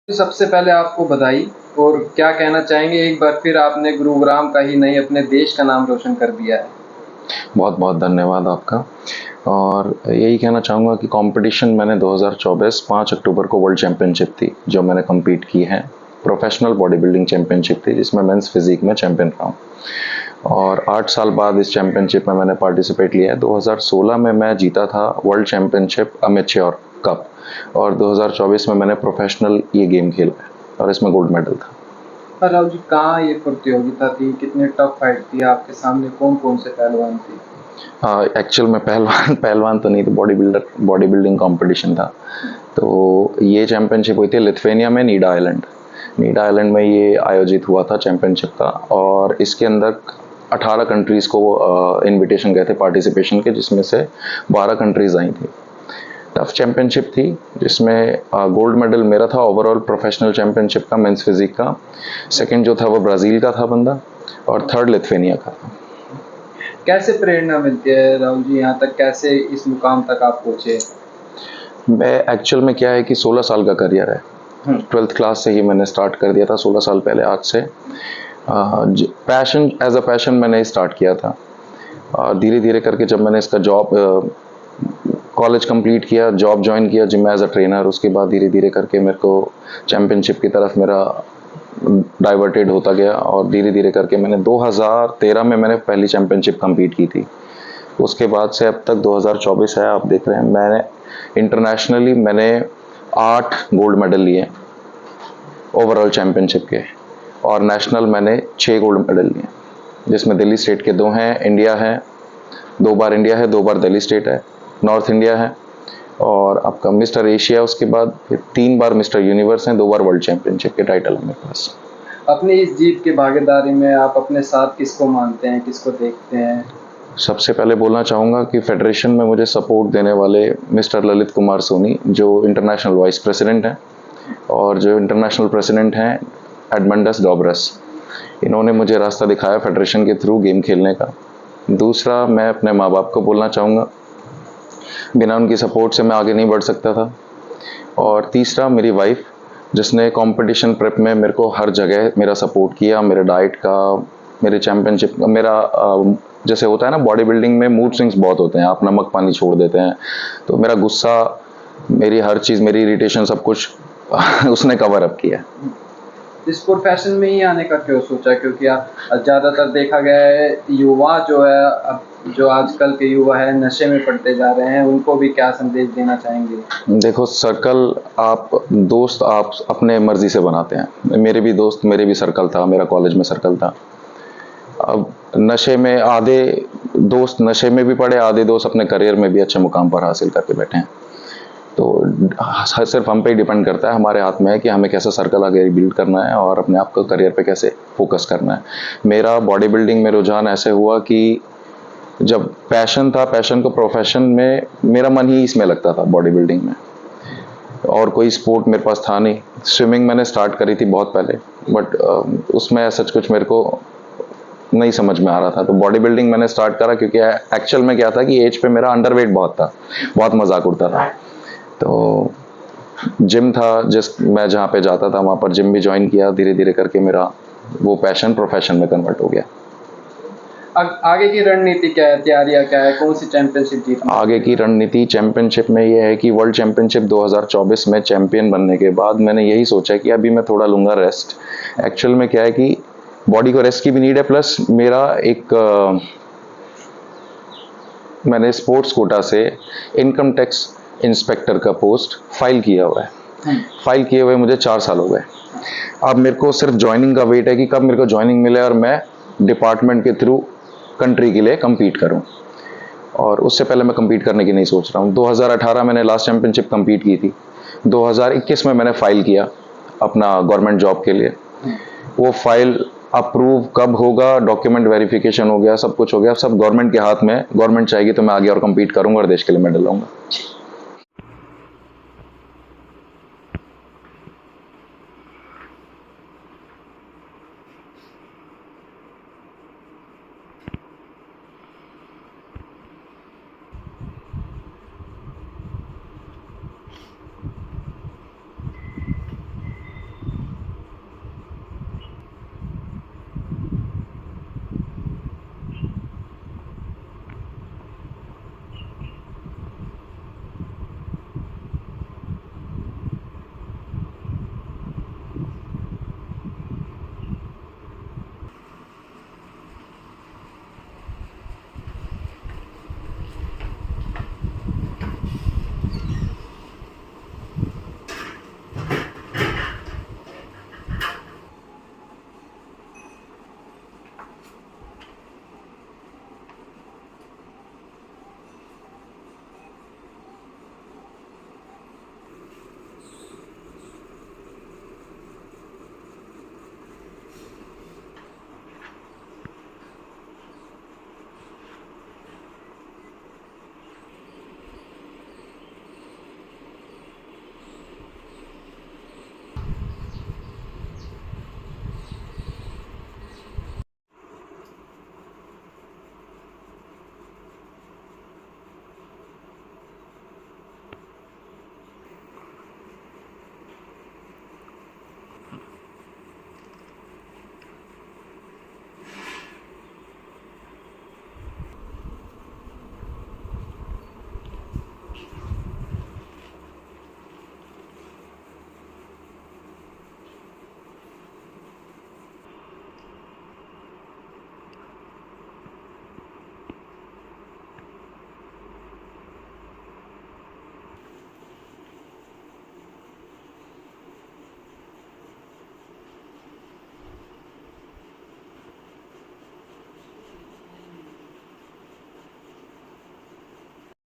सबसे पहले आपको बधाई। और क्या कहना चाहेंगे, एक बार फिर आपने गुरुग्राम का ही नहीं अपने देश का नाम रोशन कर दिया है। बहुत बहुत धन्यवाद आपका। और यही कहना चाहूँगा कि कंपटीशन मैंने 2024 5 अक्टूबर को वर्ल्ड चैम्पियनशिप थी जो मैंने कम्पीट की है। प्रोफेशनल बॉडी बिल्डिंग चैम्पियनशिप थी जिसमें मेंस फिजिक में चैम्पियन रहा हूँ। और 8 साल बाद इस चैम्पियनशिप में मैंने पार्टिसिपेट लिया है। 2016 में मैं जीता था वर्ल्ड चैम्पियनशिप अमेच्योर कप, और 2024 में मैंने प्रोफेशनल ये गेम खेला है और इसमें गोल्ड मेडल था। पर राहुल जी, कहाँ ये प्रतियोगिता थी, कितने टफ फाइट थी, आपके सामने कौन कौन से पहलवान थे? एक्चुअल में पहलवान तो नहीं, तो बॉडी बिल्डिंग कंपटीशन था। तो ये चैम्पियनशिप हुई थी लिथुआनिया में, नीडा आइलैंड में ये आयोजित हुआ था चैम्पियनशिप का। और इसके अंदर 18 कंट्रीज़ को इनविटेशन गए थे पार्टिसिपेशन के, जिसमें से 12 कंट्रीज़ आई थी। टफ चैम्पियनशिप थी जिसमें गोल्ड मेडल मेरा था ओवरऑल प्रोफेशनल चैम्पियनशिप का मेंस फिजिक का। सेकंड जो था वो ब्राज़ील का था बंदा, और थर्ड लिथुआनिया का था। कैसे प्रेरणा मिलती है राहुल जी, यहाँ तक कैसे इस मुकाम तक आप पहुँचे? मैं एक्चुअल में क्या है कि 16 साल का करियर है। 12th क्लास से ही मैंने स्टार्ट कर दिया था, 16 साल पहले आज से। पैशन एज अ पैशन मैंने स्टार्ट किया था। धीरे धीरे करके जब मैंने इसका जॉब कॉलेज कंप्लीट किया, जॉब ज्वाइन किया जिम में एज अ ट्रेनर, उसके बाद धीरे धीरे करके मेरे को चैम्पियनशिप की तरफ मेरा डाइवर्टेड होता गया। और धीरे धीरे करके मैंने 2013 में मैंने पहली चैम्पियनशिप कंप्लीट की थी। उसके बाद से अब तक 2024 है, आप देख रहे हैं। मैंने इंटरनेशनली मैंने 8 गोल्ड मेडल लिए ओवरऑल चैम्पियनशिप के, और नेशनल मैंने 6 गोल्ड मेडल लिए, जिसमें दिल्ली स्टेट के 2 हैं, इंडिया है 2 बार, इंडिया है 2 बार, दिल्ली स्टेट है, नॉर्थ इंडिया है, और आपका मिस्टर एशिया, उसके बाद 3 बार मिस्टर यूनिवर्स हैं, 2 बार वर्ल्ड चैम्पियनशिप के टाइटल है मेरे पास। अपनी इस जीत की भागीदारी में आप अपने साथ किसको मानते हैं, किसको देखते हैं? सबसे पहले बोलना चाहूँगा कि फेडरेशन में मुझे सपोर्ट देने वाले मिस्टर ललित कुमार सोनी, जो इंटरनेशनल वाइस प्रेसिडेंट हैं, और जो इंटरनेशनल प्रेसिडेंट हैं एडमंडस डॉबरस, इन्होंने मुझे रास्ता दिखाया फेडरेशन के थ्रू गेम खेलने का। दूसरा, मैं अपने माँ बाप को बोलना चाहूँगा, बिना उनकी सपोर्ट से मैं आगे नहीं बढ़ सकता था। और तीसरा मेरी वाइफ, जिसने कंपटीशन प्रेप में मेरे को हर जगह मेरा सपोर्ट किया, मेरे डाइट का, मेरे चैम्पियनशिप का, मेरा जैसे होता है ना बॉडी बिल्डिंग में मूड स्विंग्स बहुत होते हैं, आप नमक पानी छोड़ देते हैं, तो मेरा गुस्सा, मेरी हर चीज़, मेरी इरिटेशन, सब कुछ उसने कवर अप किया। इस प्रोफेशन में ही आने का क्यों सोचा? क्योंकि ज़्यादातर देखा गया है युवा जो है, अब जो आजकल के युवा है नशे में पड़ते जा रहे हैं, उनको भी क्या संदेश देना चाहेंगे? देखो, सर्कल आप दोस्त आप अपने मर्जी से बनाते हैं। मेरे भी दोस्त, मेरे भी सर्कल था, मेरा कॉलेज में सर्कल था। अब नशे में आधे दोस्त नशे में भी पड़े, आधे दोस्त अपने करियर में भी अच्छे मुकाम पर हासिल करके बैठे हैं। तो सिर्फ हम पे ही डिपेंड करता है, हमारे हाथ में है कि हमें कैसा सर्कल आगे बिल्ड करना है और अपने आप को करियर पे कैसे फोकस करना है। मेरा बॉडी बिल्डिंग में रुझान ऐसे हुआ कि जब पैशन था, पैशन को प्रोफेशन में, मेरा मन ही इसमें लगता था बॉडी बिल्डिंग में, और कोई स्पोर्ट मेरे पास था नहीं। स्विमिंग मैंने स्टार्ट करी थी बहुत पहले, बट उसमें सच कुछ मेरे को नहीं समझ में आ रहा था, तो बॉडी बिल्डिंग मैंने स्टार्ट करा क्योंकि एक्चुअल में क्या था कि एज पे मेरा अंडरवेट बहुत था, बहुत मजाक उड़ता था। तो जिम था मैं जहाँ पे जाता था, वहाँ पर जिम भी ज्वाइन किया, धीरे धीरे करके मेरा वो पैशन प्रोफेशन में कन्वर्ट हो गया। आगे की रणनीति क्या है, तैयारियां क्या है, कौन सी चैंपियनशिप जीतना? आगे की रणनीति चैंपियनशिप में ये है कि वर्ल्ड चैंपियनशिप 2024 में चैंपियन बनने के बाद मैंने यही सोचा कि अभी मैं थोड़ा लूँगा रेस्ट। एक्चुअल में क्या है कि बॉडी को रेस्ट की भी नीड है, प्लस मेरा एक मैंने स्पोर्ट्स कोटा से इनकम टैक्स इंस्पेक्टर का पोस्ट फाइल किया हुआ है। फाइल किए हुए मुझे 4 साल हो गए। अब मेरे को सिर्फ ज्वाइनिंग का वेट है कि कब मेरे को ज्वाइनिंग मिले और मैं डिपार्टमेंट के थ्रू कंट्री के लिए compete करूं, और उससे पहले मैं compete करने की नहीं सोच रहा हूं। 2018 मैंने लास्ट चैंपियनशिप compete की थी, 2021 में मैंने फाइल किया अपना गवर्नमेंट जॉब के लिए। वो फाइल अप्रूव कब होगा, डॉक्यूमेंट वेरिफिकेशन हो गया, सब कुछ हो गया, सब गवर्नमेंट के हाथ में। गवर्नमेंट चाहेगी तो मैं आगे और compete करूंगा और देश के लिए मेडल लाऊंगा।